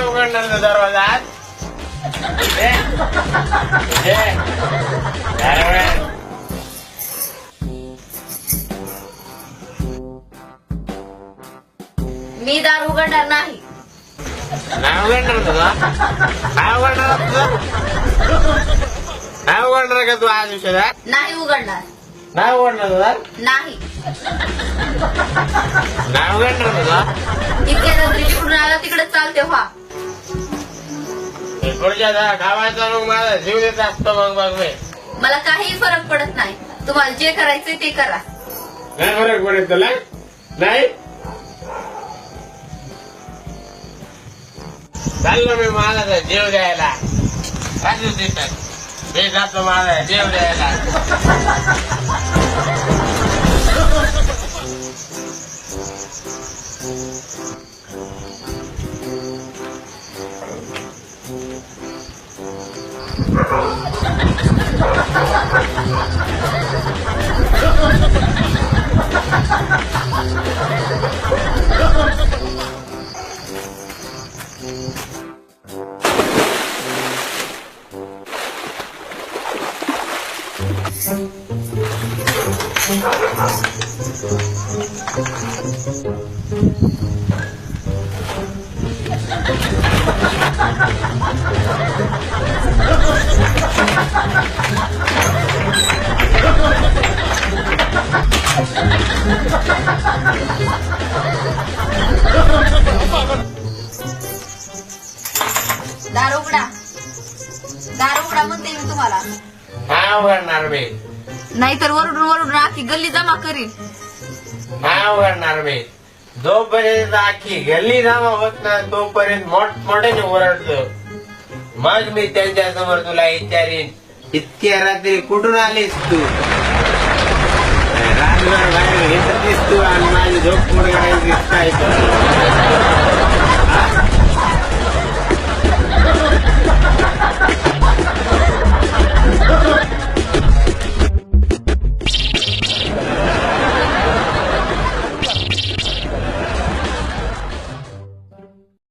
उघडणार दरवाजा मी दार उघडणार नाही. नाही उघडणार तुझा काय उघडणार तुझं नाही उघडणार का तू आज विषयात नाही उघडणार. नाही उघडणार तुझा नाही. नाही उघडणार तुझा इकडे नजरी तिकडून आला तिकडे चालते व्हा. पुढच्या गावाचा मग माझा जीव देत असतो मग मी मला काही फरक पडत नाही. तुम्हाला जे करायचंय ते करा. नाही फरक पडेल तुला नाही चाललो मी माझा जीव द्यायला राजू देतात मी जातो माझा जीव द्यायला. दार उघडा. दार उघडा म्हणते मी तुम्हाला. नाही उघडणार मी नाहीतर वरडून वरडून आखी गल्ली जमा करीन. नाही उघडणार मी जोपर्यंत आखी गल्ली जमा होत नाही तोपर्यंत मोठमोठ्याने ओरडतो. मग मी त्यांच्या समोर तुला विचारीन इतक्या रात्री कुठून आलीस तू रातभर बाहेर घेतलीस तू आणि माझी झोप मोड करायची काय